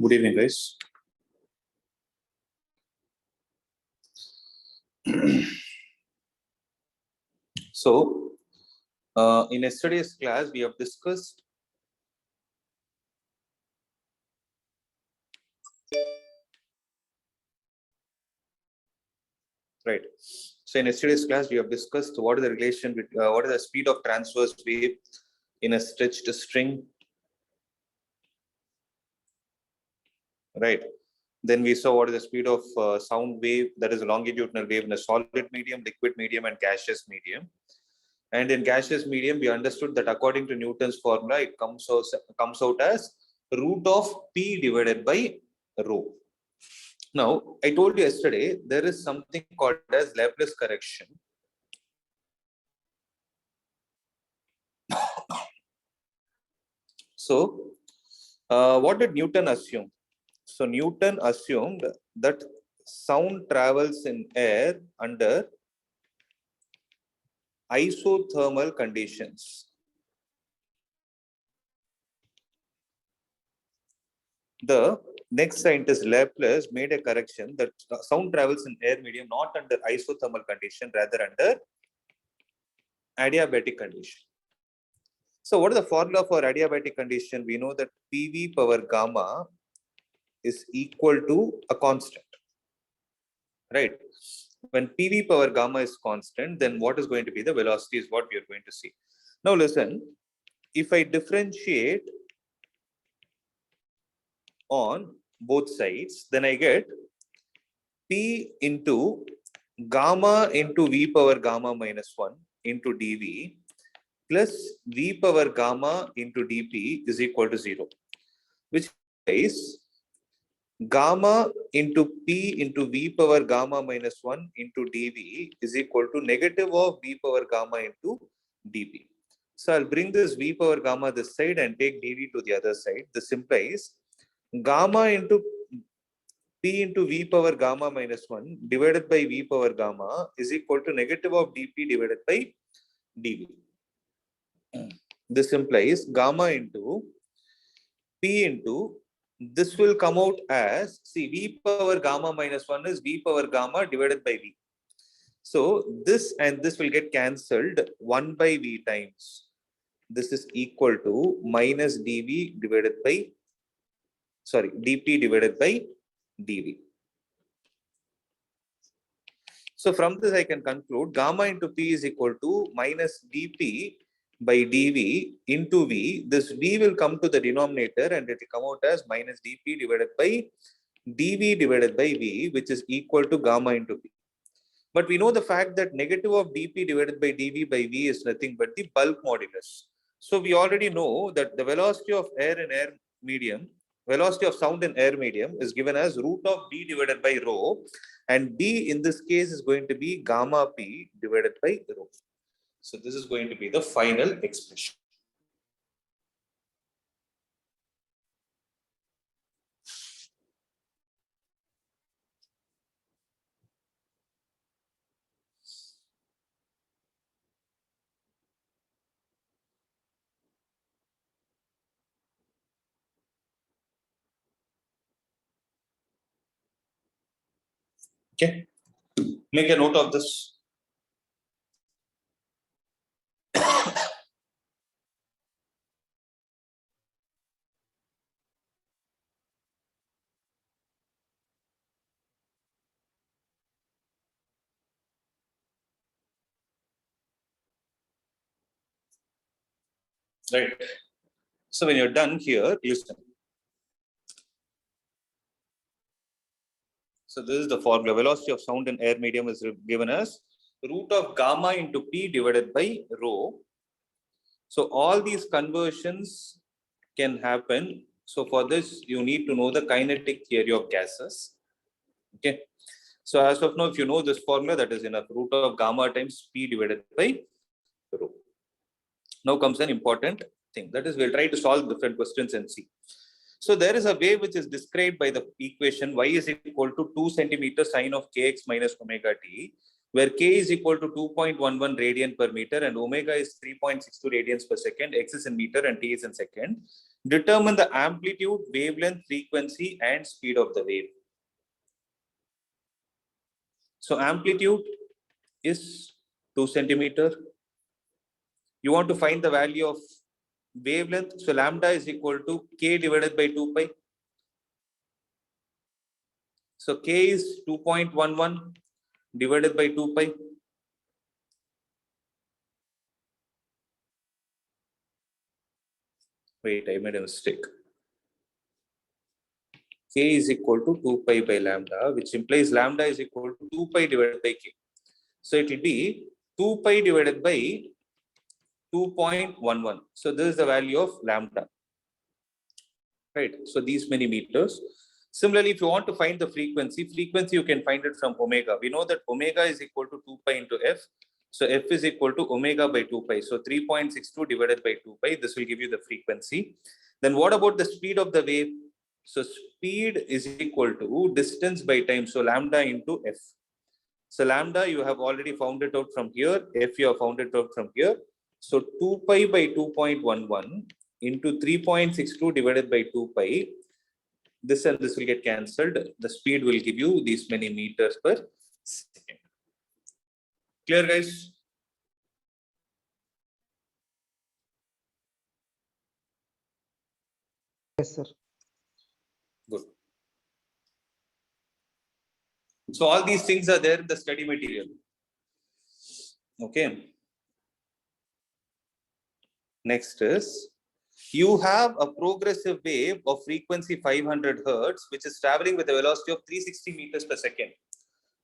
Good evening, guys. So, in yesterday's class, we have discussed right. So, in yesterday's class, we have discussed what is the relation with what is the speed of transverse wave in a stretched string, right? Then we saw what is the speed of sound wave, that is a longitudinal wave in a solid medium, liquid medium, and gaseous medium. And in gaseous medium, we understood that according to Newton's formula, it comes out as root of P divided by rho. Now, I told you yesterday, there is something called as Laplace correction. So, what did Newton assume? So, Newton assumed that sound travels in air under isothermal conditions. The next scientist Laplace made a correction that sound travels in air medium not under isothermal condition, rather under adiabatic condition. So what is the formula for adiabatic condition? We know that PV power gamma is equal to a constant, right? When PV power gamma is constant, then what is going to be the velocity is what we are going to see. Now listen, if I differentiate on both sides, then I get P into gamma into V power gamma minus 1 into dV plus V power gamma into dP is equal to 0, which is gamma into P into V power gamma minus 1 into dV is equal to negative of V power gamma into dP. So I'll bring this V power gamma this side and take dV to the other side. This implies gamma into P into V power gamma minus 1 divided by V power gamma is equal to negative of dP divided by dV. This implies gamma into P into, this will come out as, see, V power gamma minus 1 is V power gamma divided by V. So this and this will get cancelled 1 by V times. This is equal to minus dV divided by, sorry, dP divided by dV. So from this I can conclude gamma into P is equal to minus dP by dV into V. This V will come to the denominator and it will come out as minus dP divided by dV divided by V, which is equal to gamma into P. But we know the fact that negative of dP divided by dV by V is nothing but the bulk modulus. So we already know that the velocity of air in air medium, velocity of sound in air medium is given as root of B divided by rho, and B in this case is going to be gamma P divided by rho. So this is going to be the final expression. Okay, make a note of this. Right. So when you're done here, listen. So this is the formula. Velocity of sound in air medium is given as root of gamma into P divided by rho. So all these conversions can happen. So for this, you need to know the kinetic theory of gases. Okay. So as of now, if you know this formula, that is enough. Root of gamma times P divided by rho. Now comes an important thing. That is, we'll try to solve different questions and see. So there is a wave which is described by the equation y is equal to 2 centimeter sine of kx minus omega t, where k is equal to 2.11 radian per meter and omega is 3.62 radians per second, x is in meter and t is in second. Determine the amplitude, wavelength, frequency, and speed of the wave. So amplitude is 2 centimeter. You want to find the value of wavelength. So lambda is equal to k divided by 2 pi. So k is 2.11 divided by 2 pi. Wait, I made a mistake. K is equal to 2 pi by lambda, which implies lambda is equal to 2 pi divided by k. So it will be 2 pi divided by 2.11. So this is the value of lambda. Right. So these many meters. Similarly, if you want to find the frequency you can find it from omega. We know that omega is equal to 2 pi into f. So f is equal to omega by 2 pi. So 3.62 divided by 2 pi. This will give you the frequency. Then what about the speed of the wave? So speed is equal to distance by time. So lambda into f. So lambda you have already found it out from here. F you have found it out from here. So 2 pi by 2.11 into 3.62 divided by 2 pi. This and this will get cancelled. The speed will give you these many meters per second. Clear, guys? Yes, sir. Good. So all these things are there in the study material. Okay. Next is, you have a progressive wave of frequency 500 hertz, which is traveling with a velocity of 360 meters per second.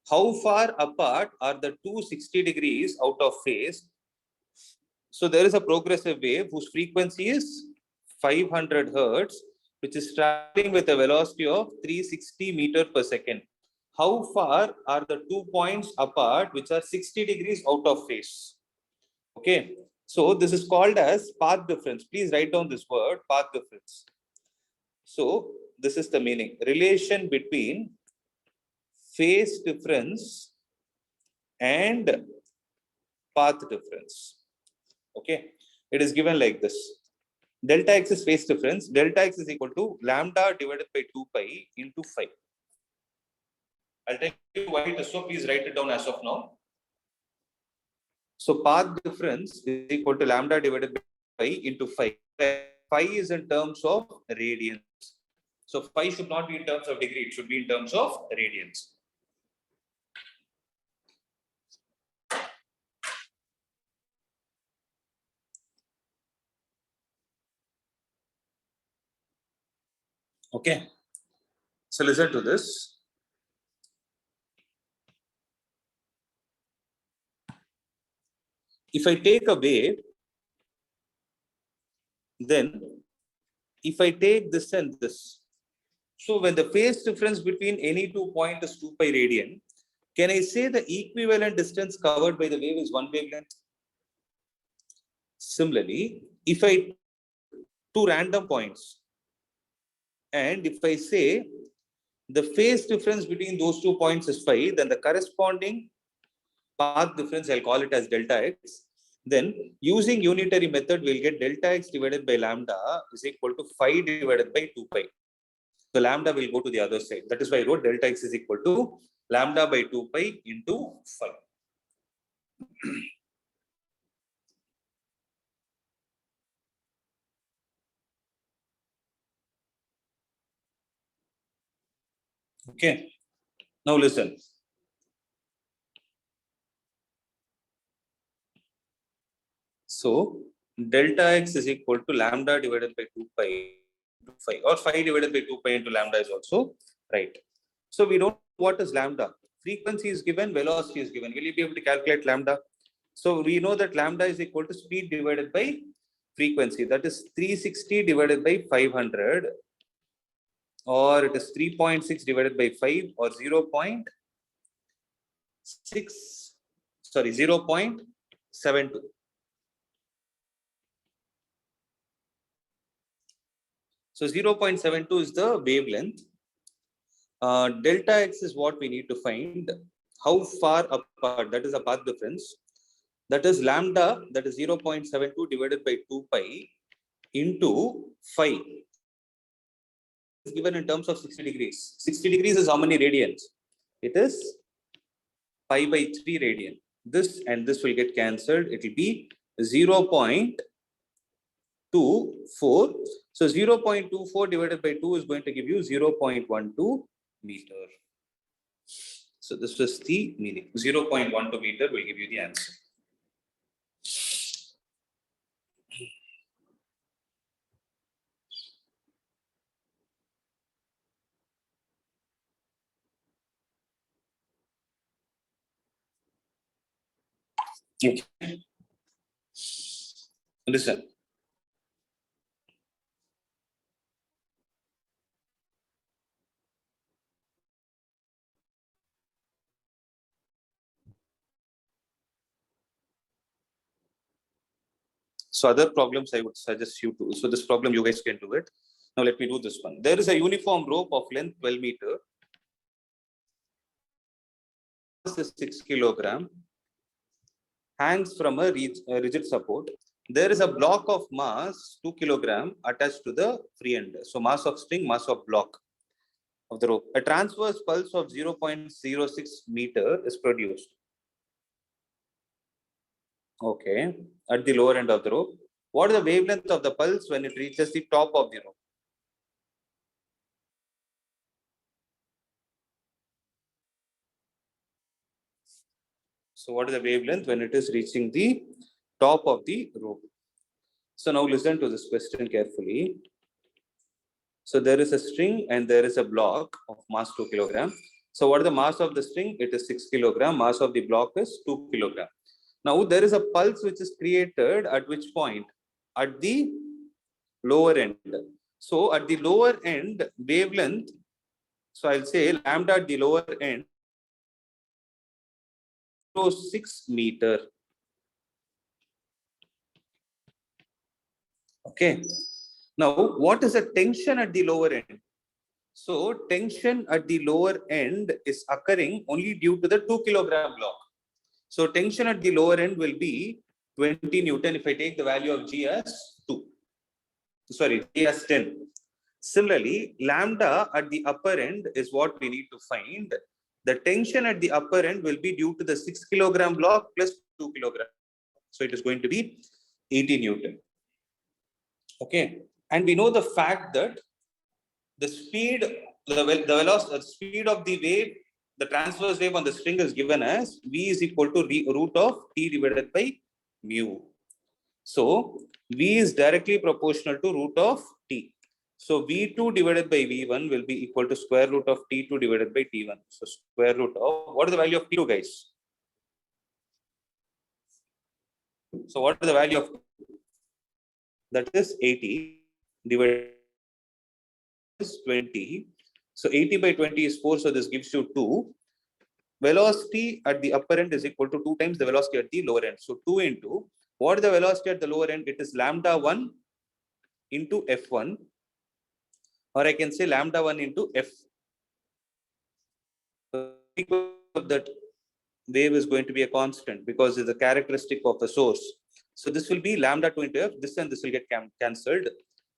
How far apart are the two 60 degrees out of phase? So there is a progressive wave whose frequency is 500 hertz, which is traveling with a velocity of 360 meters per second. How far are the 2 points apart, which are 60 degrees out of phase? Okay. So this is called as path difference. Please write down this word, path difference. So this is the meaning. Relation between phase difference and path difference. Okay. It is given like this. Delta x is phase difference. Delta x is equal to lambda divided by 2 pi into 5. I'll tell you why it is so. Please write it down as of now. So path difference is equal to lambda divided by pi into 5. Phi is in terms of radians. So phi should not be in terms of degree. It should be in terms of radians. Okay. So listen to this. If I take a wave, then if I take this and this, so when the phase difference between any 2 points is 2 pi radian, can I say the equivalent distance covered by the wave is 1 wavelength? Similarly, if I two random points, and if I say the phase difference between those 2 points is phi, then the corresponding path difference, I'll call it as delta x. Then using unitary method, we'll get delta x divided by lambda is equal to phi divided by 2 pi. So lambda will go to the other side. That is why I wrote delta x is equal to lambda by 2 pi into phi. Okay. Now listen. So delta x is equal to lambda divided by 2 pi into phi, or phi divided by 2 pi into lambda is also right. So we don't know what is lambda. Frequency is given, velocity is given. Will you be able to calculate lambda? So we know that lambda is equal to speed divided by frequency. That is 360 divided by 500, or it is 3.6 divided by 5, or 0.6, sorry, 0.72. So 0.72 is the wavelength. Delta x is what we need to find. How far apart, that is a path difference. That is lambda, that is 0.72 divided by 2 pi into phi is given in terms of 60 degrees. 60 degrees is how many radians? It is pi by 3 radian. This and this will get cancelled. It will be 0.24. So 0.24 divided by 2 is going to give you 0.12 meter. So this was the meaning. 0.12 meter will give you the answer. Okay. Listen. So other problems I would suggest you to. So this problem you guys can do it. Now let me do this one. There is a uniform rope of length 12 meter. This is 6 kilogram. Hangs from a rigid support. There is a block of mass 2 kilogram attached to the free end. So mass of string, mass of block of the rope. A transverse pulse of 0.06 meter is produced. Okay, at the lower end of the rope. What is the wavelength of the pulse when it reaches the top of the rope? So what is the wavelength when it is reaching the top of the rope? So now listen to this question carefully. So there is a string and there is a block of mass 2 kilogram. So what is the mass of the string? It is 6 kilogram. Mass of the block is 2 kilogram. Now there is a pulse which is created at which point? At the lower end. So at the lower end, wavelength, so I'll say lambda at the lower end, 6 meter. Okay. Now, what is the tension at the lower end? So tension at the lower end is occurring only due to the 2 kilogram block. So tension at the lower end will be 20 Newton if I take the value of G as 2. Sorry, G as 10. Similarly, lambda at the upper end is what we need to find. The tension at the upper end will be due to the 6 kilogram block plus 2 kilogram. So it is going to be 80 Newton. Okay. And we know the fact that the speed, the velocity, the speed of the wave, the transverse wave on the string is given as V is equal to root of T divided by mu. So V is directly proportional to root of T. So V2 divided by V1 will be equal to square root of T2 divided by T1. So square root of, what is the value of T2, guys? So what is the value of, that is 80 divided by 20. So 80 by 20 is 4, so this gives you 2. Velocity at the upper end is equal to 2 times the velocity at the lower end. So 2 into, what is the velocity at the lower end? It is lambda 1 into F1, or I can say lambda 1 into F. That wave is going to be a constant because it's a characteristic of the source. So this will be lambda 2 into F, this and this will get cancelled.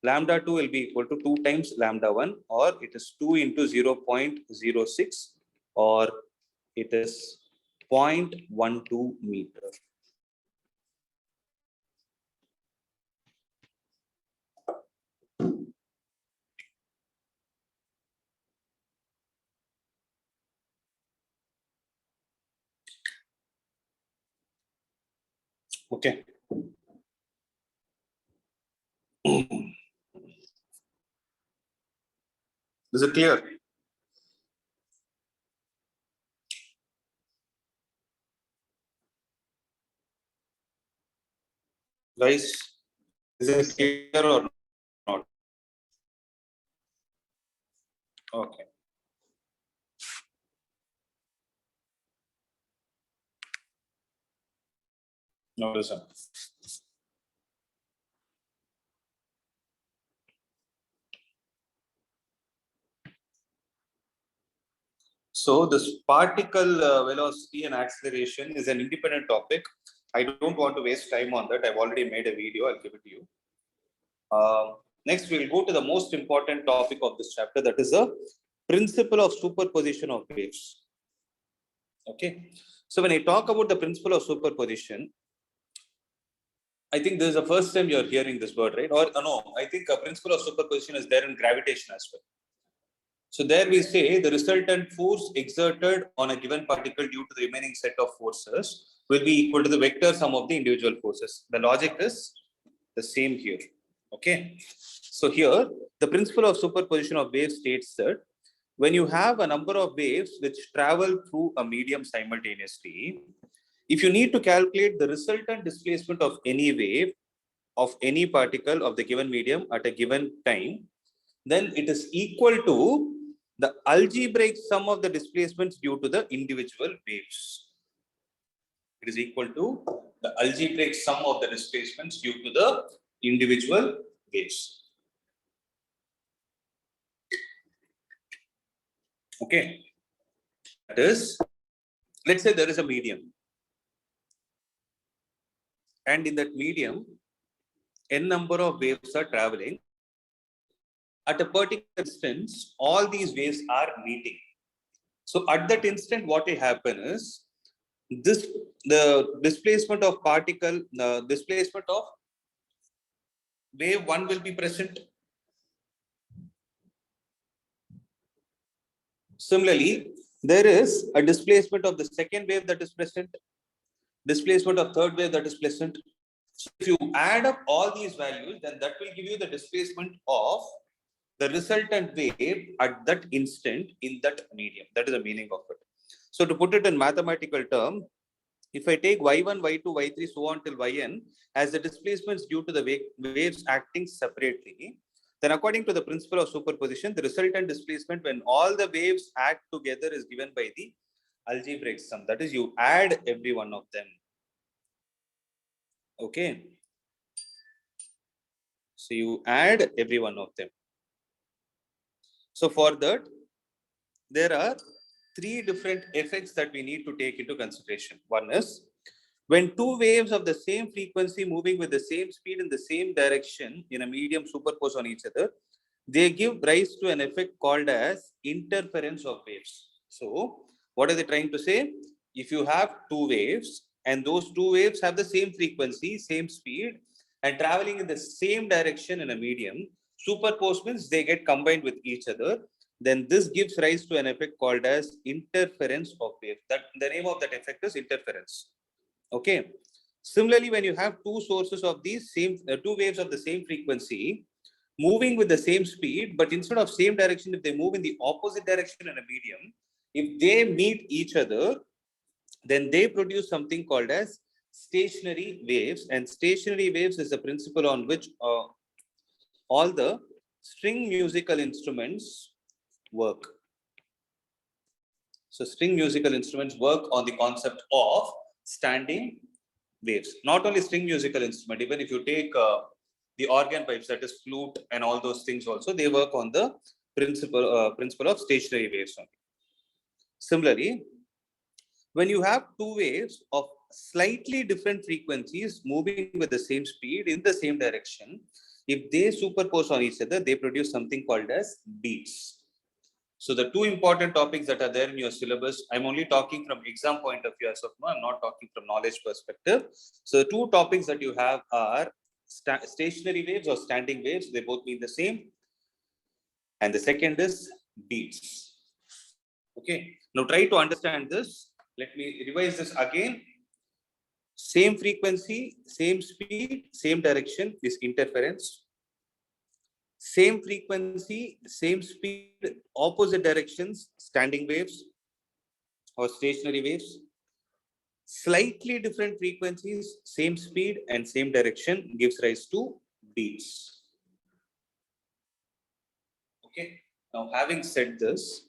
Lambda 2 will be equal to 2 times lambda 1, or it is 2 into 0.06, or it is 0.12 meter. Okay. Is it clear? Guys, is it clear or not? Okay. No, listen. So this particle velocity and acceleration is an independent topic. I don't want to waste time on that. I've already made a video. I'll give it to you. Next, we'll go to the most important topic of this chapter, that is the principle of superposition of waves. Okay. So when I talk about the principle of superposition, I think this is the first time you're hearing this word, right? Or no, I think a principle of superposition is there in gravitation as well. So there we say the resultant force exerted on a given particle due to the remaining set of forces will be equal to the vector sum of the individual forces. The logic is the same here. Okay. So here, the principle of superposition of waves states that when you have a number of waves which travel through a medium simultaneously, if you need to calculate the resultant displacement of any wave of any particle of the given medium at a given time, then it is equal to the algebraic sum of the displacements due to the individual waves. It is equal to the algebraic sum of the displacements due to the individual waves. Okay. That is, let's say there is a medium. And in that medium, n number of waves are traveling. At a particular distance, all these waves are meeting. So at that instant, what will happen is the displacement of particle, the displacement of wave 1 will be present. Similarly, there is a displacement of the second wave that is present, displacement of third wave that is present. So if you add up all these values, then that will give you the displacement of the resultant wave at that instant in that medium. That is the meaning of it. So to put it in mathematical term, if I take y1, y2, y3, so on till yn as the displacements due to the waves acting separately, then according to the principle of superposition, the resultant displacement when all the waves act together is given by the algebraic sum. That is, you add every one of them. Okay. So you add every one of them. So for that, there are three different effects that we need to take into consideration. One is, when two waves of the same frequency moving with the same speed in the same direction in a medium superpose on each other, they give rise to an effect called as interference of waves. So what are they trying to say? If you have two waves and those two waves have the same frequency, same speed, and traveling in the same direction in a medium, superpose means they get combined with each other. Then this gives rise to an effect called as interference of waves. That the name of that effect is interference. Okay. Similarly, when you have two sources of these same two waves of the same frequency moving with the same speed, but instead of same direction, if they move in the opposite direction in a medium, if they meet each other, then they produce something called as stationary waves. And stationary waves is the principle on which all the string musical instruments work. So string musical instruments work on the concept of standing waves. Not only string musical instrument, even if you take the organ pipes, that is flute and all those things also, they work on the principle of stationary waves only. Similarly, when you have two waves of slightly different frequencies moving with the same speed in the same direction, if they superpose on each other, they produce something called as beats. So the two important topics that are there in your syllabus, I'm only talking from exam point of view as of now, I'm not talking from knowledge perspective. So the two topics that you have are stationary waves or standing waves, they both mean the same. And the second is beats. Okay, now try to understand this. Let me revise this again. Same frequency, same speed, same direction is interference. Same frequency, same speed, opposite directions, standing waves or stationary waves. Slightly different frequencies, same speed and same direction gives rise to beats. Okay. Now, having said this,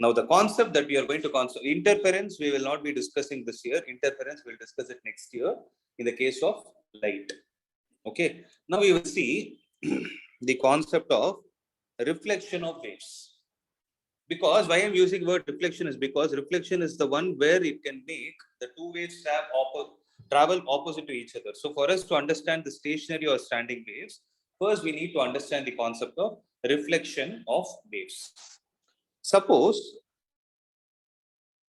now the concept that we are going to consider, interference, we will not be discussing this year. Interference, we'll discuss it next year in the case of light. Okay. Now we will see the concept of reflection of waves. Because why I'm using word reflection is because reflection is the one where it can make the two waves travel opposite to each other. So for us to understand the stationary or standing waves, first we need to understand the concept of reflection of waves. Suppose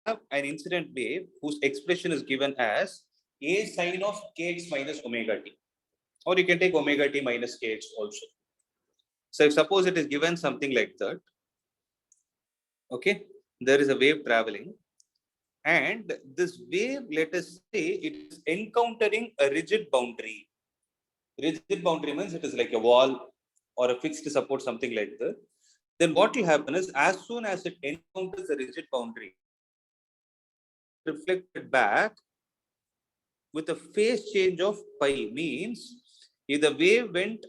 I have an incident wave whose expression is given as a sine of kx minus omega t, or you can take omega t minus kx also. So if suppose it is given something like that, okay, there is a wave traveling, and this wave, let us say, it is encountering a rigid boundary. Rigid boundary means it is like a wall or a fixed support, something like that. Then what will happen is, as soon as it encounters a rigid boundary, reflected back with a phase change of pi, means if the wave went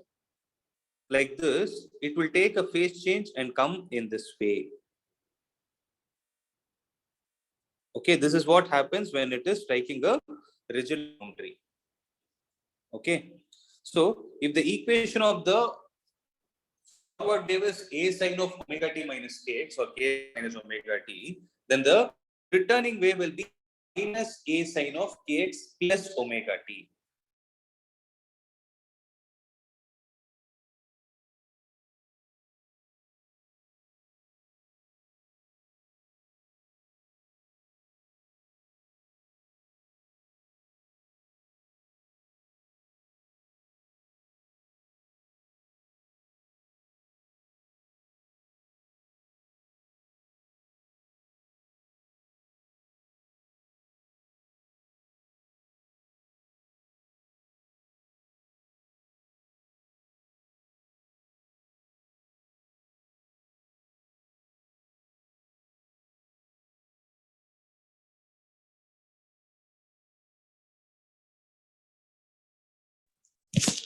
like this, it will take a phase change and come in this way. Okay, this is what happens when it is striking a rigid boundary. Okay, so if the equation of the forward wave is a sine of omega t minus kx or k minus omega t, then the returning wave will be minus a sine of kx plus omega t.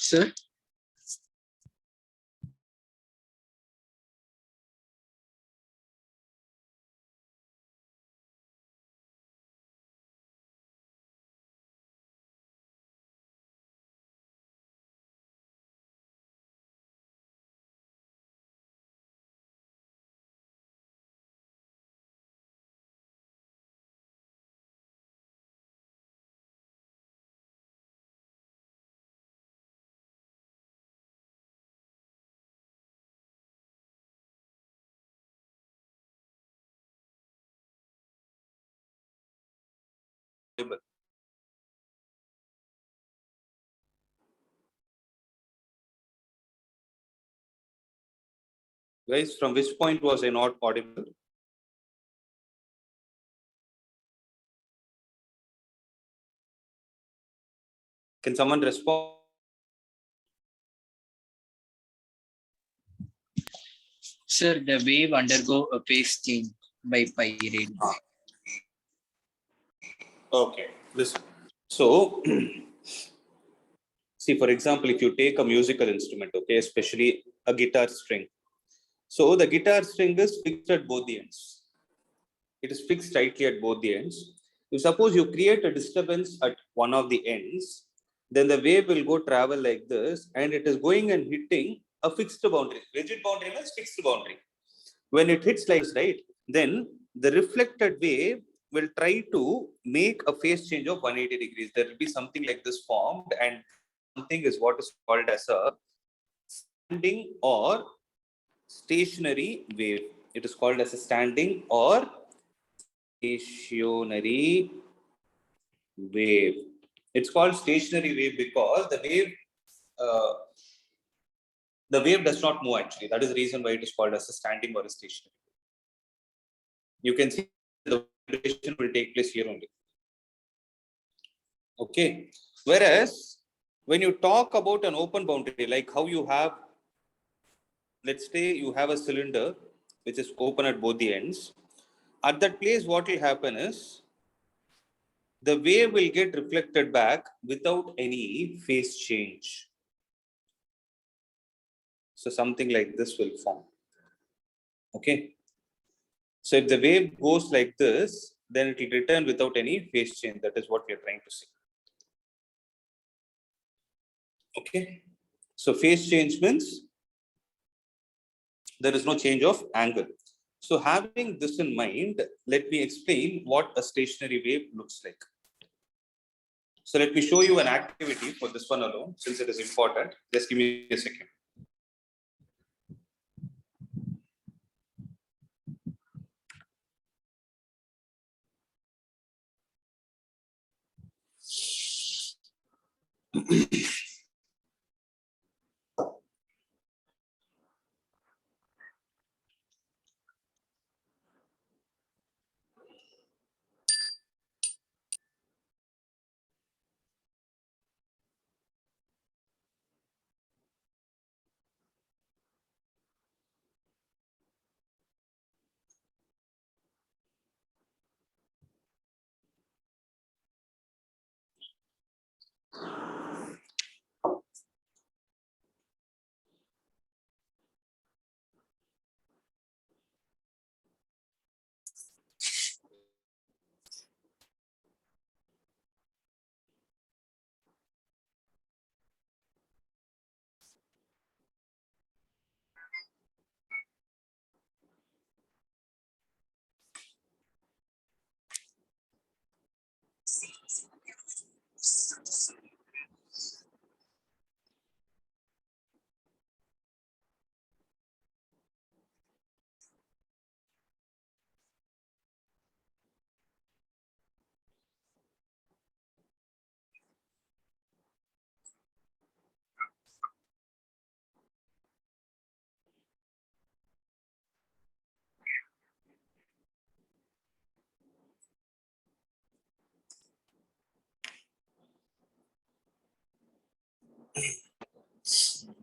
Sir? Guys, from which point was I not audible? Can someone respond? Sir, the wave undergo a phase change by pi rate. Okay, listen. So, see, for example, if you take a musical instrument, okay, especially a guitar string. So the guitar string is fixed at both the ends. It is fixed tightly at both the ends. If suppose you create a disturbance at one of the ends, then the wave will go travel like this, and it is going and hitting a fixed boundary. Rigid boundary means fixed boundary. When it hits like this, right, then the reflected wave will try to make a phase change of 180 degrees. There will be something like this formed, and something is what is called as a standing or stationary wave. It is called as a standing or stationary wave. It's called stationary wave because uh, the wave does not move actually. That is the reason why it is called as a standing or a stationary. You can see the vibration will take place here only. Okay. Whereas when you talk about an open boundary, like how you have, let's say you have a cylinder which is open at both the ends. At that place, what will happen is the wave will get reflected back without any phase change. So something like this will form. Okay. So if the wave goes like this, then it will return without any phase change. That is what we are trying to say. Okay. So phase change means there is no change of angle. So having this in mind, let me explain what a stationary wave looks like. So let me show you an activity for this one alone, since it is important. Just give me a second.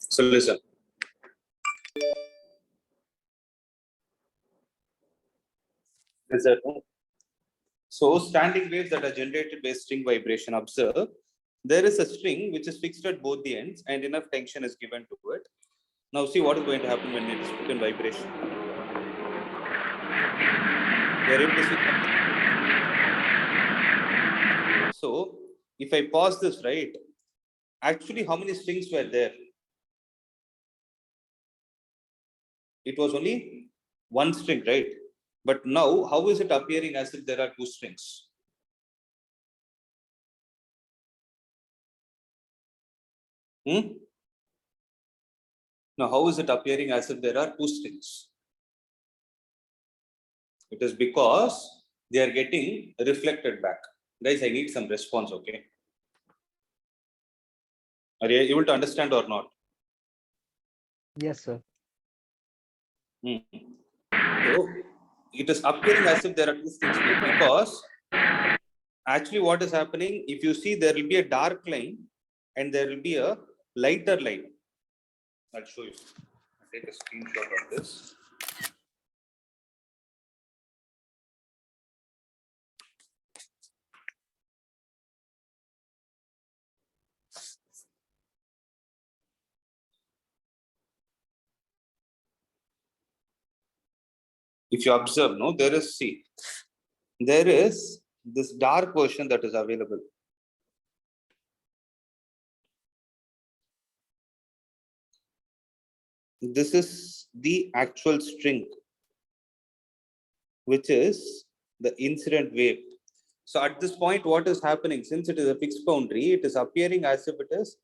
So listen. So standing waves that are generated by string vibration. Observe, there is a string which is fixed at both the ends and enough tension is given to it. Now see what is going to happen when it is put in vibration. We are able to see something. So if I pause this, right, actually how many strings were there? It was only one string, right? But now how is it appearing as if there are two strings? Now how is it appearing as if there are two strings? It is because they are getting reflected back. Guys, I need some response, okay? Are you able to understand or not? Yes, sir. So it is appearing as if there are two strings because actually what is happening, if you see, there will be a dark line and there will be a lighter line. I'll show you. I'll take a screenshot of this. If you observe, no, there is, see, there is this dark version that is available. This is the actual string, which is the incident wave. So at this point, what is happening? Since it is a fixed boundary, it is appearing as if it is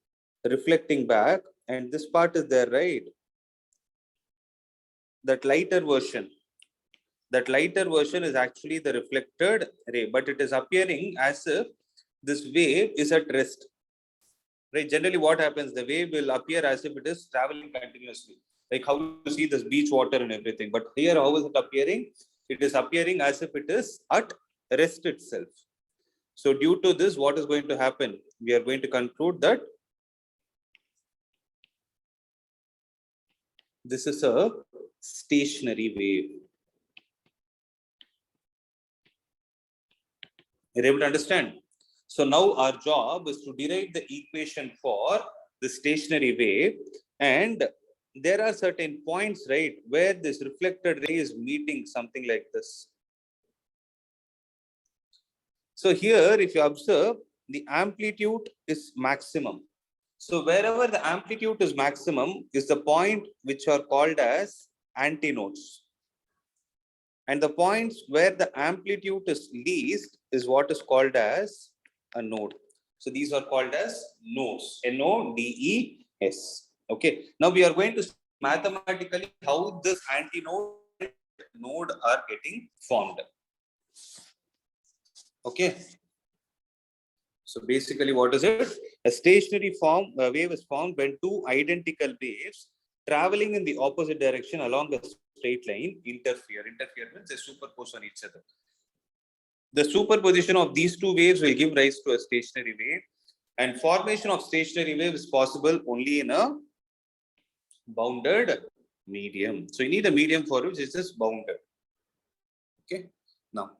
reflecting back, and this part is there, right? That lighter version is actually the reflected ray, but it is appearing as if this wave is at rest, right? Generally what happens, the wave will appear as if it is traveling continuously, like how you see this beach water and everything. But here, how is it appearing? It is appearing as if it is at rest itself. So due to this, what is going to happen? We are going to conclude that this is a stationary wave. You're able to understand? So now our job is to derive the equation for the stationary wave, and there are certain points, right, where this reflected ray is meeting something like this. So here, if you observe, the amplitude is maximum. So wherever the amplitude is maximum is the point which are called as antinodes. And the points where the amplitude is least is what is called as a node. So these are called as nodes, N-O-D-E-S. Okay. Now we are going to see mathematically how this antinode node are getting formed. Okay. So basically, what is it? A stationary wave is formed when two identical waves traveling in the opposite direction along a straight line interfere. Interfere means they superpose on each other. The superposition of these two waves will give rise to a stationary wave, and formation of stationary wave is possible only in a bounded medium. So you need a medium for which is just bounded. Okay. Now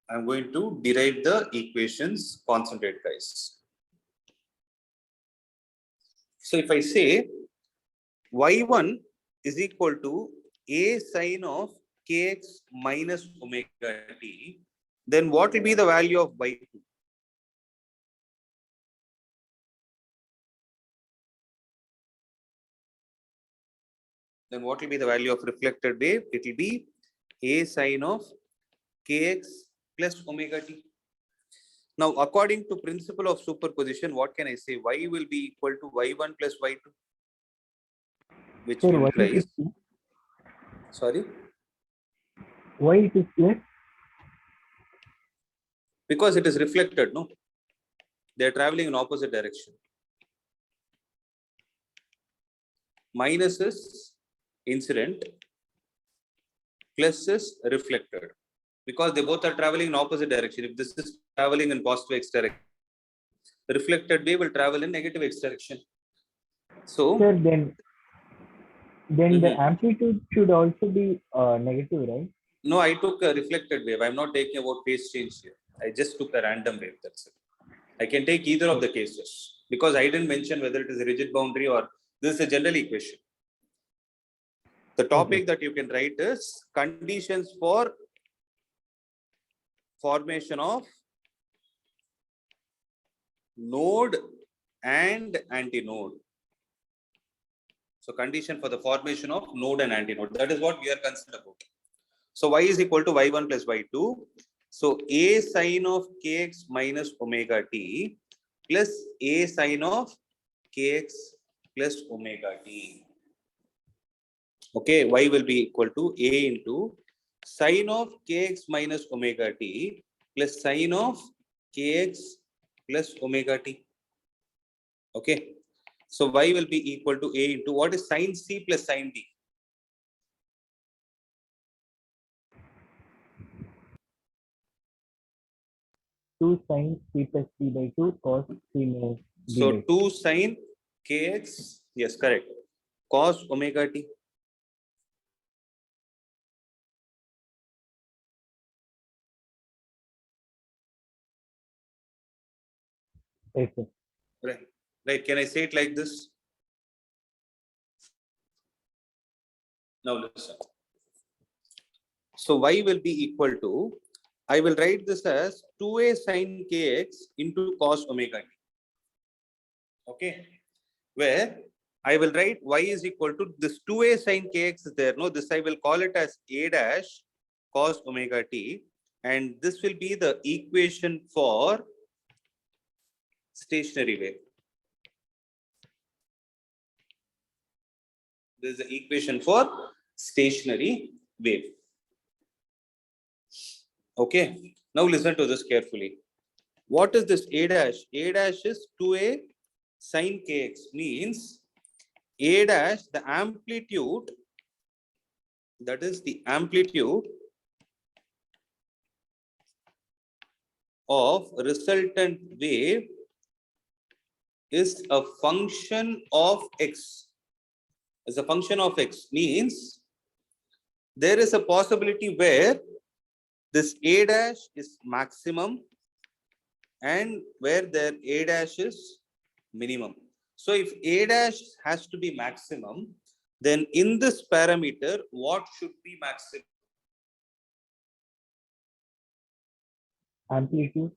I'm going to derive the equations. Concentrate, guys. So if I say y1 is equal to a sine of kx minus omega t, then what will be the value of y2? Then what will be the value of reflected wave? It will be a sine of kx plus omega t. Now, according to principle of superposition, what can I say? Y will be equal to y1 plus y2, which Sir, implies. Sorry? Why it is plus? Because it is reflected, no? They are traveling in opposite direction. Minus is incident, plus is reflected. Because they both are traveling in opposite direction. If this is traveling in positive x direction, the reflected wave will travel in negative x direction. So, Sir, then the amplitude should also be negative, right? no, I took a reflected wave. I'm not taking about phase change here. I just took a random wave. That's it. I can take either of the cases because I didn't mention whether it is a rigid boundary or this is a general equation. The topic that you can write is conditions for formation of node and antinode. So condition for the formation of node and antinode. That is what we are concerned about. So y is equal to y1 plus y2. So a sine of kx minus omega t plus a sine of kx plus omega t. Okay, y will be equal to a into sine of kx minus omega t plus sine of kx plus omega t. Okay, so y will be equal to a into what is sine c plus sine d? Two sine c plus c by 2 cos c minus d. So by 2 sine kx, yes, correct, cos omega t. Yes, sir. Right, right. Can I say it like this? Now listen. So y will be equal to, I will write this as 2a sine kx into cos omega t. Okay, where I will write y is equal to this 2a sine kx is there. No, this I will call it as a dash cos omega t, and this will be the equation for stationary wave. This is the equation for stationary wave. Okay, now listen to this carefully. What is this a dash? A dash is 2a sine kx, means a dash, the amplitude, that is the amplitude of resultant wave is a function of x. As a function of x means there is a possibility where this a dash is maximum and where their a dash is minimum. So if a dash has to be maximum, then in this parameter, what should be maximum? Amplitude.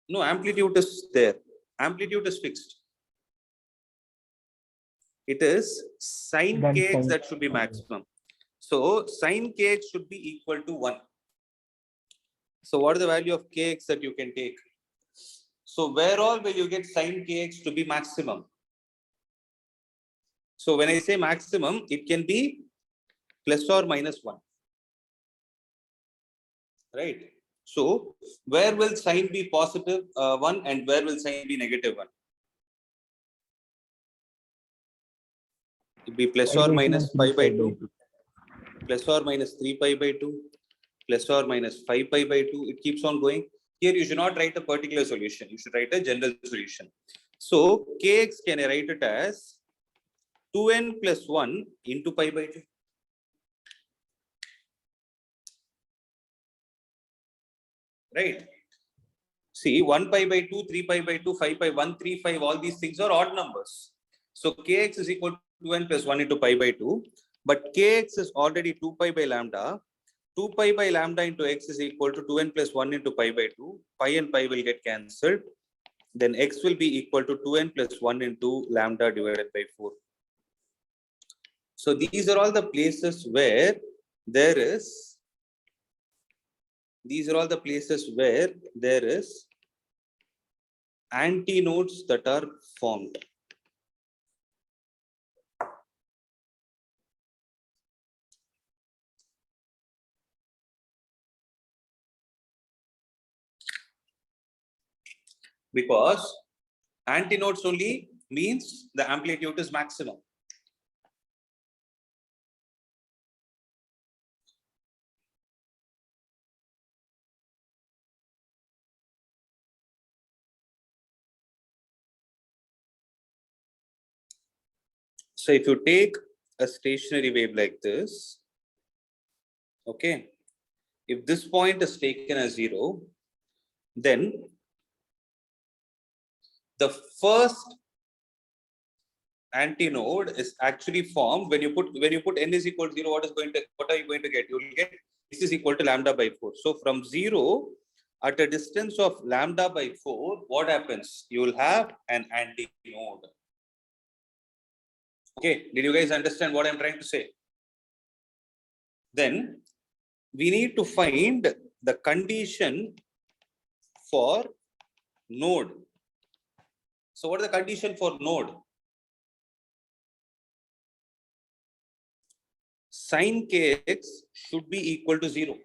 No, amplitude is there. Amplitude is fixed. It is sine Then kx sine- that should be maximum. So sine kx should be equal to 1. So what is the value of kx that you can take? So where all will you get sine kx to be maximum? So when I say maximum, it can be plus or minus 1. Right? So where will sign be positive 1 and where will sign be negative 1? It be plus or minus pi by 2, plus or minus 3 pi by 2, plus or minus 5 pi by 2. It keeps on going. Here you should not write a particular solution. You should write a general solution. So kx, can I write it as 2n plus 1 into pi by 2? Right? See, 1 pi by 2, 3 pi by 2, 5 pi, 1, 3, 5, all these things are odd numbers. So kx is equal to 2n plus 1 into pi by 2. But kx is already 2 pi by lambda. 2 pi by lambda into x is equal to 2n plus 1 into pi by 2. Pi and pi will get cancelled. Then x will be equal to 2n plus 1 into lambda divided by 4. So these are all the places where there is antinodes that are formed. Because antinodes only means the amplitude is maximum. So if you take a stationary wave like this, okay, if this point is taken as 0, then the first antinode is actually formed when you put n is equal to 0. What are you going to get? You will get x is equal to lambda by 4. So from 0 at a distance of lambda by 4, what happens? You will have an antinode. Okay, did you guys understand what I'm trying to say? Then we need to find the condition for node. So what is the condition for node? Sin kx should be equal to 0.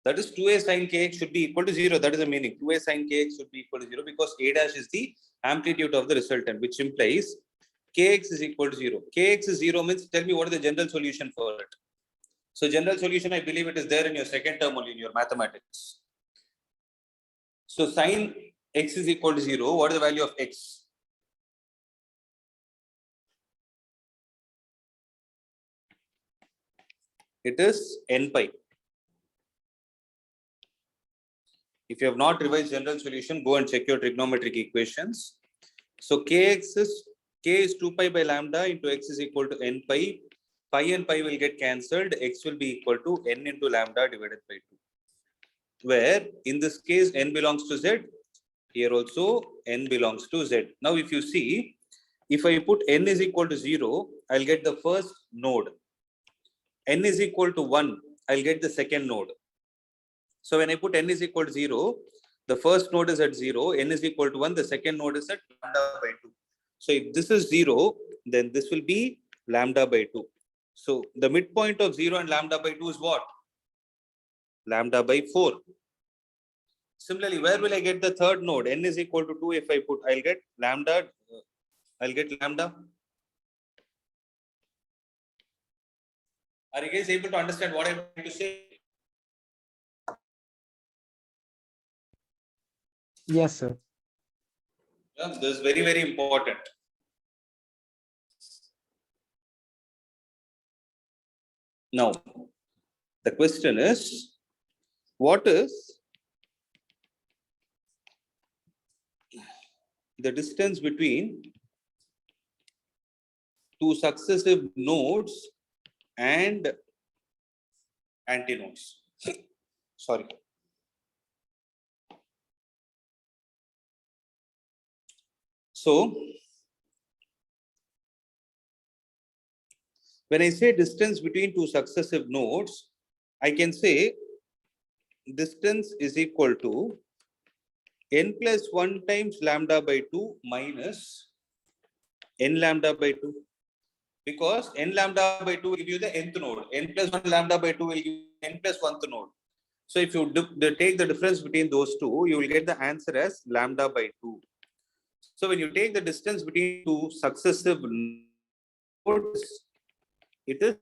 That is 2a sin kx should be equal to 0. That is the meaning. 2a sin kx should be equal to 0 because a dash is the amplitude of the resultant, which implies kx is equal to 0. Kx is 0 means, tell me what is the general solution for it. So general solution, I believe it is there in your second term only in your mathematics. So sin x is equal to 0. What is the value of x? It is n pi. If you have not revised general solution, go and check your trigonometric equations. So k is 2 pi by lambda into x is equal to n pi. Pi and pi will get cancelled. X will be equal to n into lambda divided by 2. Where in this case n belongs to z. Here also n belongs to z. Now if you see, if I put n is equal to 0, I'll get the first node. N is equal to 1, I'll get the second node. So when I put n is equal to 0, the first node is at 0, n is equal to 1, the second node is at lambda by 2. So if this is 0, then this will be lambda by 2. So the midpoint of 0 and lambda by 2 is what? Lambda by 4. Similarly, where will I get the third node? N is equal to 2. If I put, I'll get lambda. Are you guys able to understand what I'm trying to say? Yes, sir. Yeah, this is very, very important. Now, the question is, what is the distance between two successive nodes and antinodes? Sorry. So, when I say distance between two successive nodes, I can say distance is equal to n plus 1 times lambda by 2 minus n lambda by 2. Because n lambda by 2 will give you the nth node. N plus 1 lambda by 2 will give you n plus 1th node. So if you take the difference between those two, you will get the answer as lambda by 2. So when you take the distance between two successive nodes, it is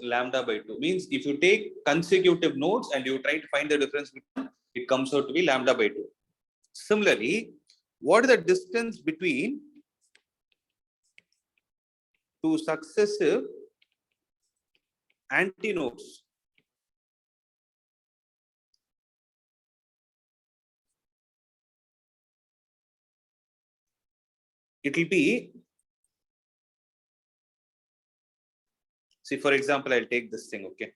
lambda by 2. Means if you take consecutive nodes and you try to find the difference between, it comes out to be lambda by 2. Similarly, what is the distance between two successive antinodes? It will be, see, for example, I'll take this thing, okay.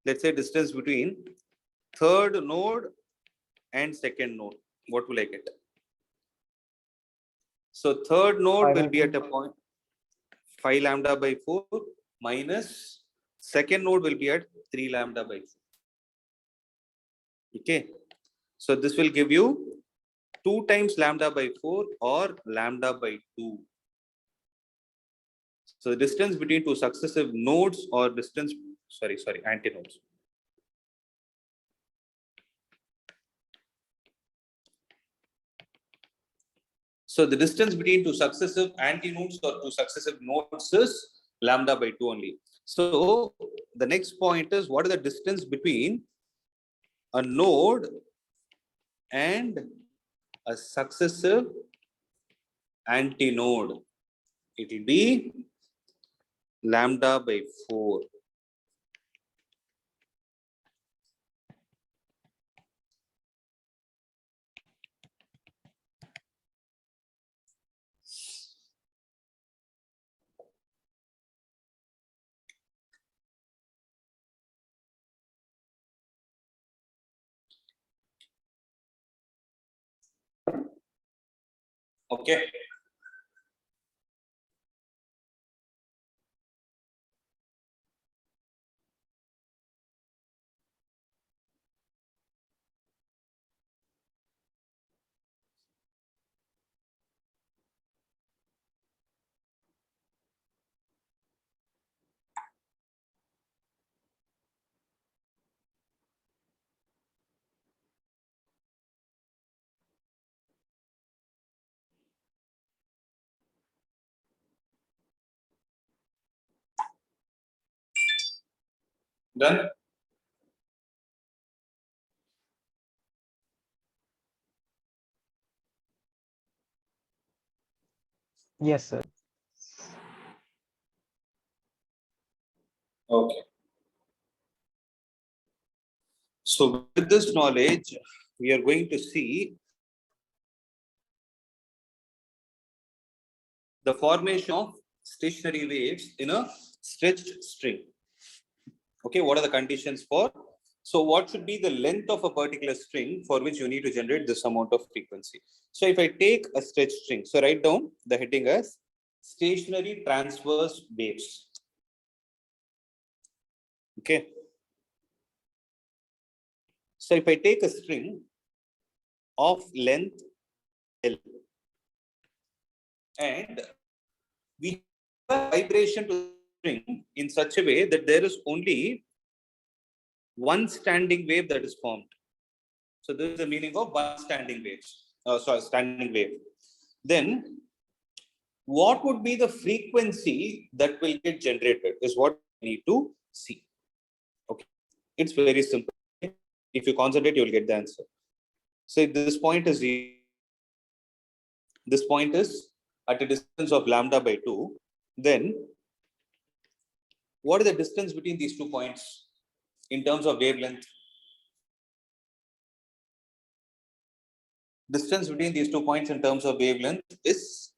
Let's say distance between third node and second node. What will I get? So third node will be at a point 5 lambda by 4 minus second node will be at 3 lambda by 4. Okay. So this will give you 2 times lambda by 4 or lambda by 2. So the distance between two successive nodes or distance, antinodes. So the distance between two successive antinodes or two successive nodes is lambda by 2 only. So the next point is, what is the distance between a node and a successive antinode? It will be lambda by 4. Okay. Done? Yes, sir. Okay. So with this knowledge, we are going to see the formation of stationary waves in a stretched string. Okay, what are the conditions for? So what should be the length of a particular string for which you need to generate this amount of frequency? So if I take a stretched string, so write down the heading as stationary transverse waves. Okay. So if I take a string of length L and we have a vibration to the string in such a way that there is only one standing wave that is formed. So this is the meaning of one standing standing wave. Then what would be the frequency that will get generated is what we need to see. Okay, it's very simple. If you concentrate, you will get the answer. So if this point is at a distance of lambda by 2, then what is the distance between these 2 points in terms of wavelength? Distance between these 2 points in terms of wavelength is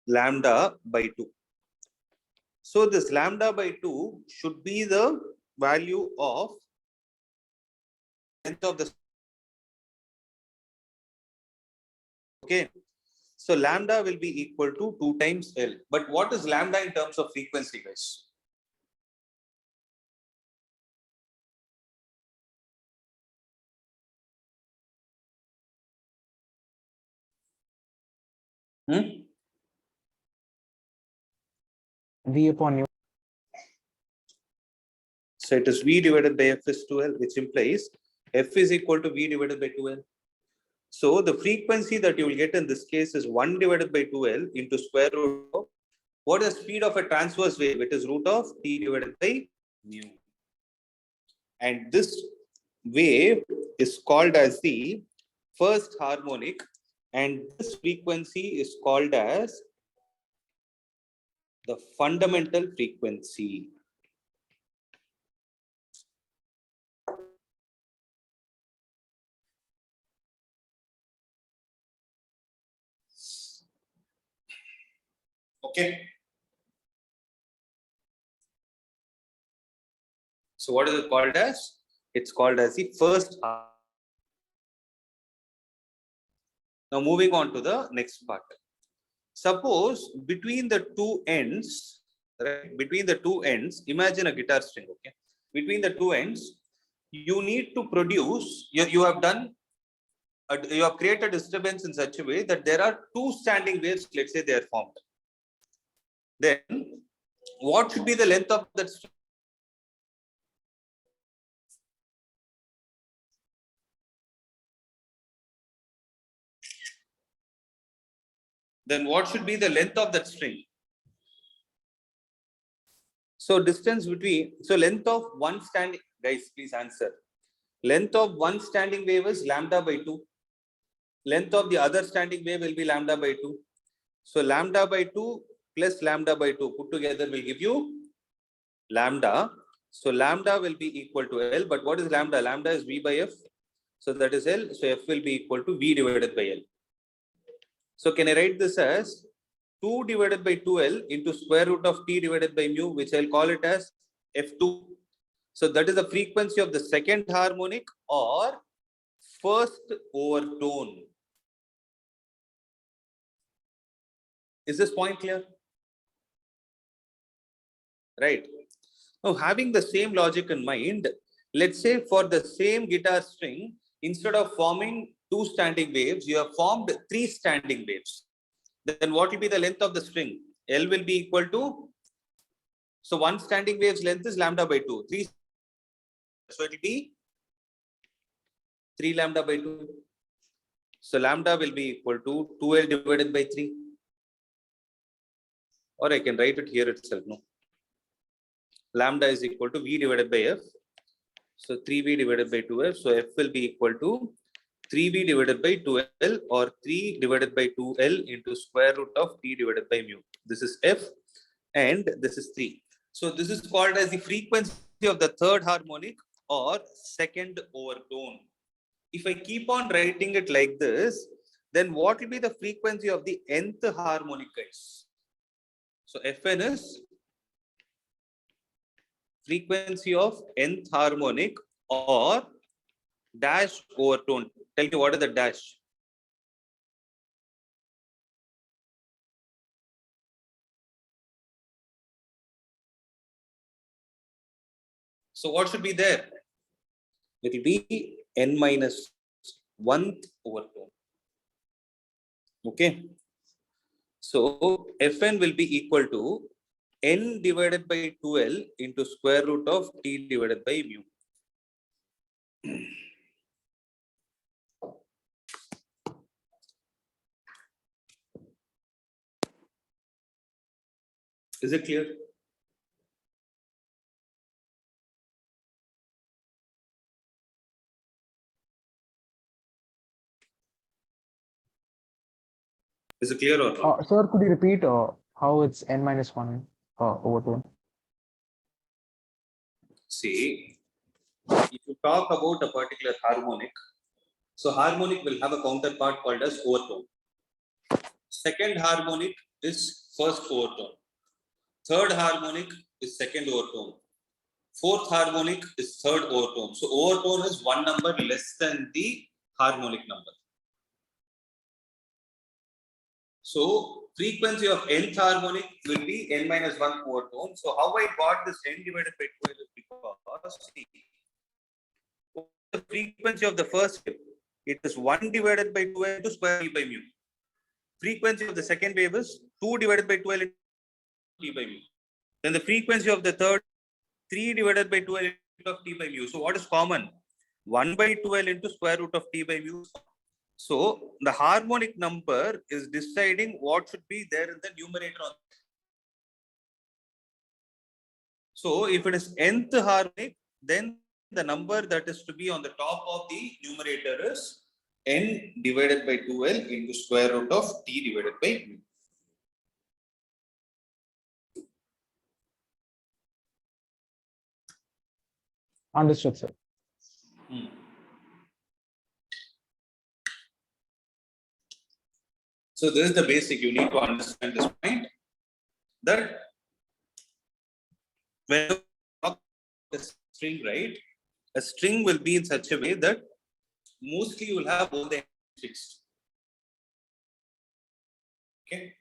lambda by 2. So this lambda by 2 should be the value of length of the. Okay. So lambda will be equal to 2 times L. But what is lambda in terms of frequency, guys? V upon U. So it is V divided by F is 2L, which implies F is equal to V divided by 2L. So the frequency that you will get in this case is 1 divided by 2L into square root of what is the speed of a transverse wave? It is root of T divided by mu. And this wave is called as the first harmonic, and this frequency is called as the fundamental frequency. Okay. So what is it called as? It's called as the first harmonic. Now moving on to the next part. Suppose between the two ends, right? Between the two ends, imagine a guitar string, okay? Between the two ends, you need to produce, you have created a disturbance in such a way that there are two standing waves, let's say they are formed. Then what should be the length of that string? Then what should be the length of that string? So distance between, so length of one standing, guys, please answer. Length of one standing wave is lambda by 2. Length of the other standing wave will be lambda by 2. So lambda by 2 plus lambda by 2 put together will give you lambda. So lambda will be equal to L, but what is lambda? Lambda is V by F. So that is L. So F will be equal to V divided by L. So can I write this as 2 divided by 2L into square root of T divided by mu, which I'll call it as F2. So that is the frequency of the second harmonic or first overtone. Is this point clear? Right. Now, having the same logic in mind, let's say for the same guitar string, instead of forming two standing waves, you have formed three standing waves. Then what will be the length of the string? L will be equal to, so one standing wave's length is lambda by 2. 3, so it will be 3 lambda by 2. So lambda will be equal to 2L divided by 3. Or I can write it here itself. No. Lambda is equal to V divided by F. So 3V divided by 2F. So F will be equal to 3V divided by 2L or 3 divided by 2L into square root of T divided by mu. This is F and this is 3. So this is called as the frequency of the third harmonic or second overtone. If I keep on writing it like this, then what will be the frequency of the nth harmonic, guys? So Fn is frequency of nth harmonic or dash overtone. Tell me what is the dash? So what should be there? It will be n minus 1th overtone. Okay. So Fn will be equal to n divided by 2L into square root of T divided by mu. Is it clear? Is it clear or not? Sir, could you repeat how it's n minus 1 overtone? See, if you talk about a particular harmonic, so harmonic will have a counterpart called as overtone. Second harmonic is first overtone. Third harmonic is second overtone. Fourth harmonic is third overtone. So overtone is one number less than the harmonic number. So frequency of nth harmonic will be n minus 1 overtone. So how I got this n divided by 12 is because see, the frequency of the first wave, it is 1 divided by 12 into square T by mu. Frequency of the second wave is 2 divided by 12 into T by mu. Then the frequency of the third 3 divided by 12 of t by mu. So what is common? 1 by 12 into square root of t by mu. So the harmonic number is deciding what should be there in the numerator. So if it is nth harmonic, then the number that is to be on the top of the numerator is n divided by 12 into square root of t divided by mu. Understood, sir. So this is the basic. You need to understand this point, that when you talk about a string, right? A string will be in such a way that mostly you will have all the ends fixed. Okay.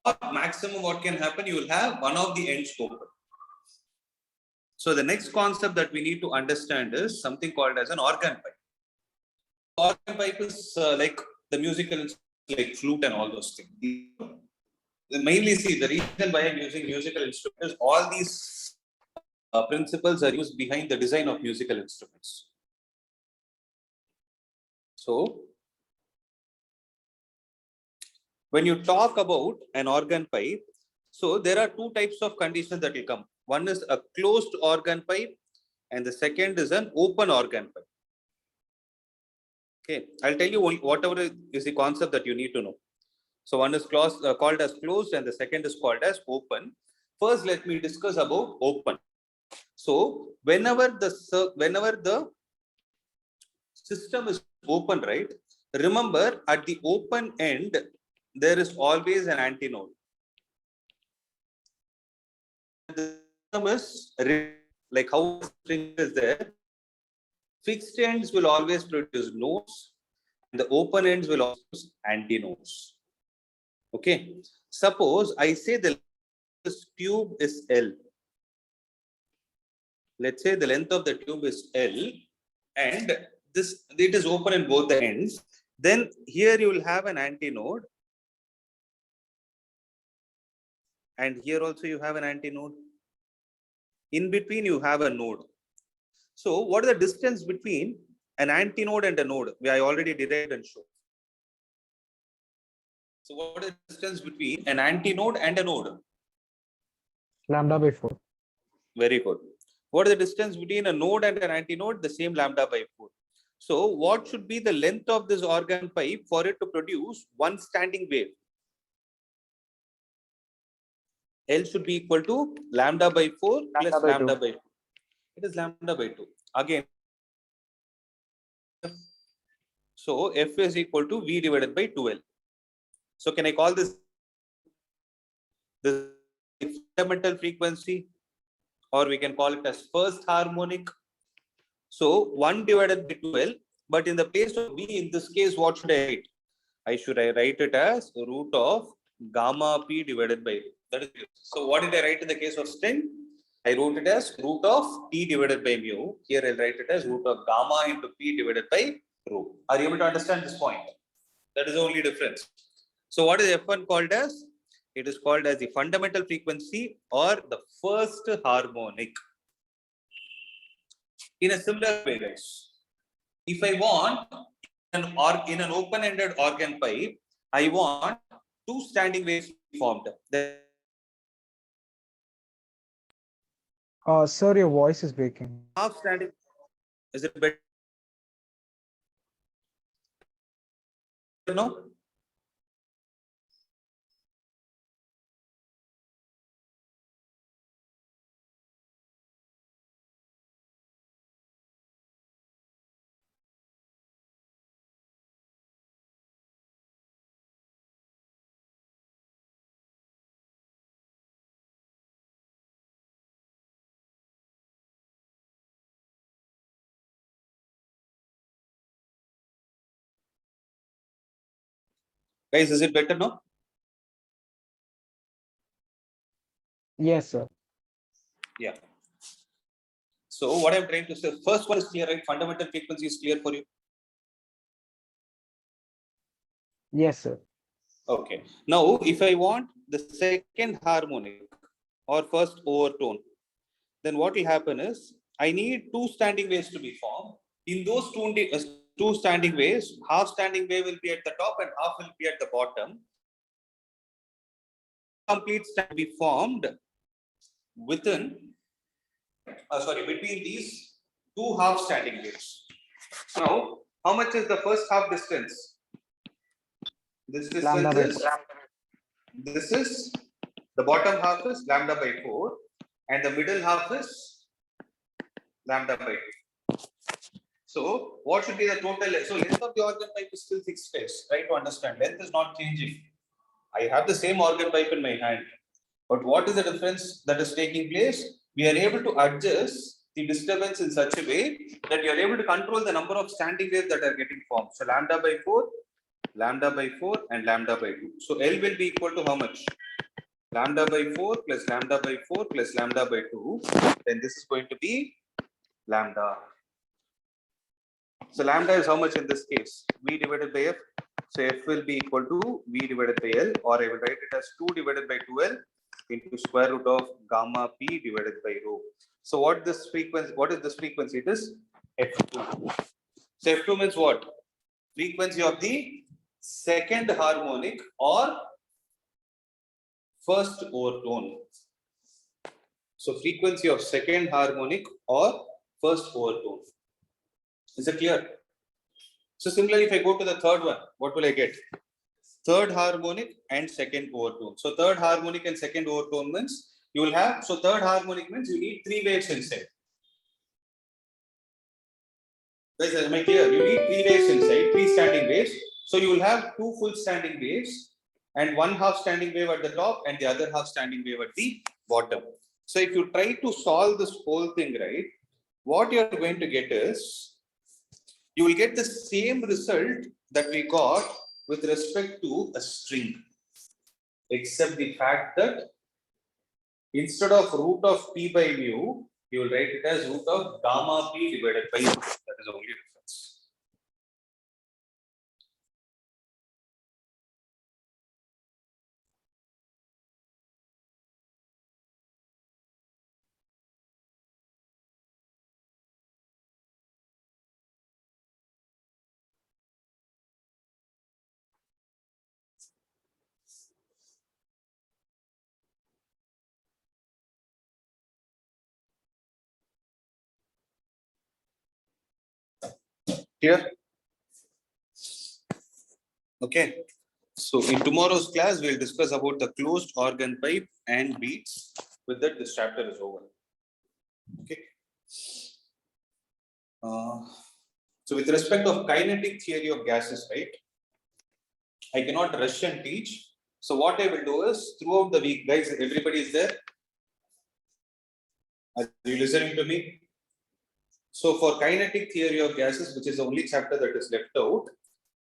Or maximum what can happen, you will have one of the ends open. So the next concept that we need to understand is something called as an organ pipe. Organ pipe is like the musical, like flute and all those things. Mainly, see, the reason why I'm using musical instruments is all these principles are used behind the design of musical instruments. So, when you talk about an organ pipe, so there are two types of conditions that will come. One is a closed organ pipe, and the second is an open organ pipe. Okay, I'll tell you whatever is the concept that you need to know. So one is called as closed, and the second is called as open. First, let me discuss about open. So whenever the system is open, right? Remember, at the open end, there is always an antinode. The system is like how string is there. Fixed ends will always produce nodes, and the open ends will also produce antinodes. Okay. Suppose I say the tube is L. Let's say the length of the tube is L, and it is open in both the ends. Then here you will have an antinode, and here also you have an antinode. In between you have a node. So what is the distance between an antinode and a node? I already derived and showed. So what is the distance between an antinode and a node? Lambda by 4. Very good. What is the distance between a node and an antinode? The same lambda by 4. So what should be the length of this organ pipe for it to produce one standing wave? L should be equal to lambda by 4 plus lambda by 2. It is lambda by 2. Again, so F is equal to V divided by 2L. So can I call this the fundamental frequency, or we can call it as first harmonic? So 1 divided by 2L, but in the place of V, in this case, what should I write? I write it as root of gamma P divided by rho. That is, so what did I write in the case of string? I wrote it as root of T divided by mu. Here I'll write it as root of gamma into P divided by rho. Are you able to understand this point? That is the only difference. So what is F1 called as? It is called as the fundamental frequency or the first harmonic. In a similar way, guys, if I want in an open-ended organ pipe, I want two standing waves formed. Sir, your voice is breaking. Half standing, is it better? No? Guys, is it better now? Yes, sir. Yeah. So what I'm trying to say, first one is clear, right? Fundamental frequency is clear for you. Yes, sir. Okay. Now, if I want the second harmonic or first overtone, then what will happen is I need two standing waves to be formed. In those two standing waves, half standing wave will be at the top and half will be at the bottom. Complete stand be formed within, between these two half standing waves. Now, how much is the first half distance? This distance is the bottom half is lambda by 4 and the middle half is lambda by 2. So what should be the total? So length of the organ pipe is still fixed phase. Try to understand. Length is not changing. I have the same organ pipe in my hand. But what is the difference that is taking place? We are able to adjust the disturbance in such a way that you are able to control the number of standing waves that are getting formed. So lambda by 4, lambda by 4 and lambda by 2. So L will be equal to how much? Lambda by 4 plus lambda by 4 plus lambda by 2. Then this is going to be lambda. So lambda is how much in this case? V divided by F. So F will be equal to V divided by L, or I will write it as 2 divided by 2L into square root of gamma P divided by rho. So what is this frequency? It is F2. So F2 means what? Frequency of the second harmonic or first overtone. So frequency of second harmonic or first overtone. Is it clear? So similarly, if I go to the third one, what will I get? Third harmonic and second overtone. So third harmonic and second overtone means you will have, so third harmonic means you need three waves inside. Guys, am I clear? You need three waves inside, three standing waves. So you will have two full standing waves and one half standing wave at the top and the other half standing wave at the bottom. So if you try to solve this whole thing, right, what you are going to get is, you will get the same result that we got with respect to a string, except the fact that instead of root of P by mu, you will write it as root of gamma P divided by mu. That is the only difference. Clear? Okay. So in tomorrow's class, we'll discuss about the closed organ pipe and beats. With that, this chapter is over. Okay. So with respect of kinetic theory of gases, right? I cannot rush and teach. So what I will do is, throughout the week, guys, everybody is there? Are you listening to me? So for kinetic theory of gases, which is the only chapter that is left out,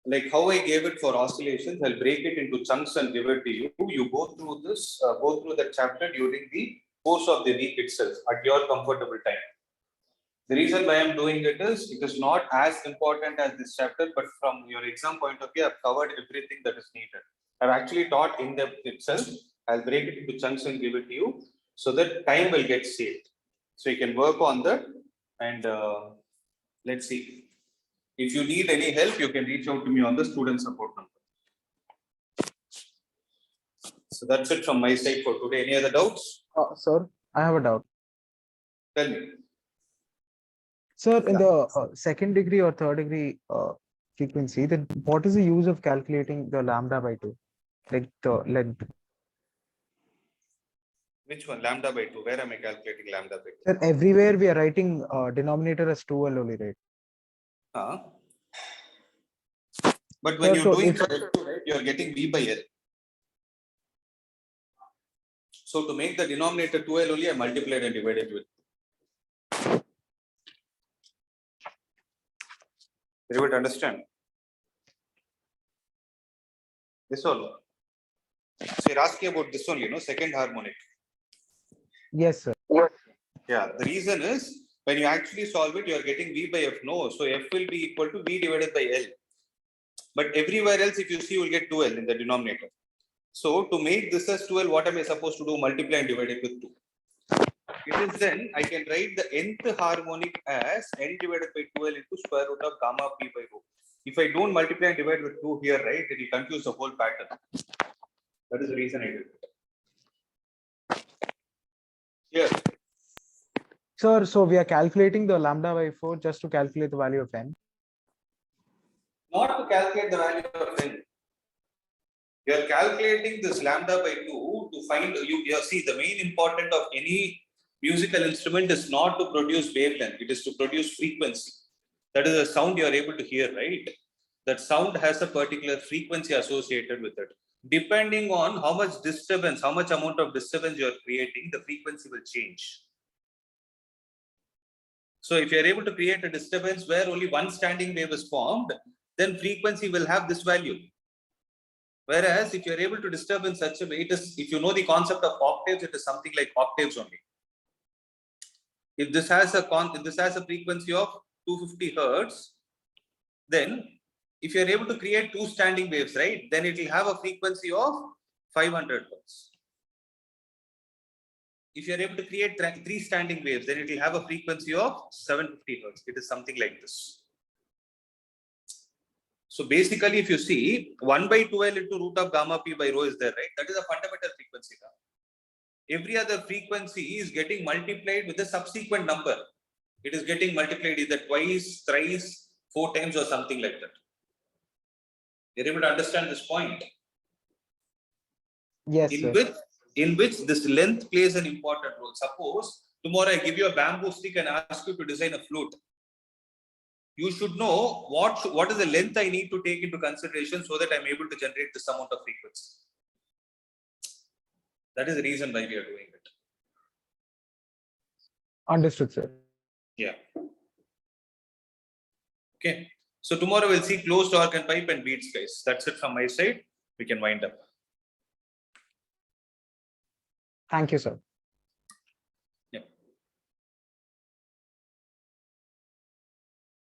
like how I gave it for oscillations, I'll break it into chunks and give it to you. You go through this, go through that chapter during the course of the week itself at your comfortable time. The reason why I'm doing it is not as important as this chapter, but from your exam point of view, I've covered everything that is needed. I've actually taught in depth itself. I'll break it into chunks and give it to you so that time will get saved. So you can work on that and let's see. If you need any help, you can reach out to me on the student support number. So that's it from my side for today. Any other doubts? Sir, I have a doubt. Tell me. Sir, in the second degree or third degree frequency, then what is the use of calculating the lambda by 2? Like the length? Which one? Lambda by 2. Where am I calculating lambda by 2? Sir, everywhere we are writing denominator as 2L only, right? But when Sir, you're doing for F2, right, you're getting V by L. So to make the denominator 2L only, I multiplied and divided with. Everybody understand? This one. So you're asking about this only, second harmonic. Yes, sir. Yeah, the reason is when you actually solve it, you are getting V by F. No, so F will be equal to V divided by L. But everywhere else, if you see, you will get 2L in the denominator. So to make this as 2L, what am I supposed to do? Multiply and divide it with 2. It is then I can write the nth harmonic as n divided by 2l into square root of gamma p by rho. If I don't multiply and divide with 2 here, right, it will confuse the whole pattern. That is the reason I did it. Here. Sir, so we are calculating the lambda by 4 just to calculate the value of n. Not to calculate the value of n. You are calculating this lambda by 2 to find, you see, the main important of any musical instrument is not to produce wavelength, it is to produce frequency. That is the sound you are able to hear, right? That sound has a particular frequency associated with it. Depending on how much disturbance, how much amount of disturbance you are creating, the frequency will change. So if you are able to create a disturbance where only one standing wave is formed, then frequency will have this value. Whereas if you are able to disturb in such a way, it is, if you know the concept of octaves, it is something like octaves only. If this has a frequency of 250 hertz, then if you are able to create two standing waves, right, then it will have a frequency of 500 hertz. If you are able to create three standing waves, then it will have a frequency of 750 hertz. It is something like this. So basically, if you see 1 by 2l into root of gamma p by rho is there, right? That is a fundamental frequency now. Every other frequency is getting multiplied with a subsequent number. It is getting multiplied either twice, thrice, 4 times or something like that. You're able to understand this point? Yes, sir. In which this length plays an important role. Suppose tomorrow I give you a bamboo stick and ask you to design a flute. You should know what is the length I need to take into consideration so that I'm able to generate this amount of frequency. That is the reason why we are doing it. Understood, sir. Yeah. Okay. So tomorrow we'll see closed organ pipe and beats, guys. That's it from my side. We can wind up. Thank you, sir.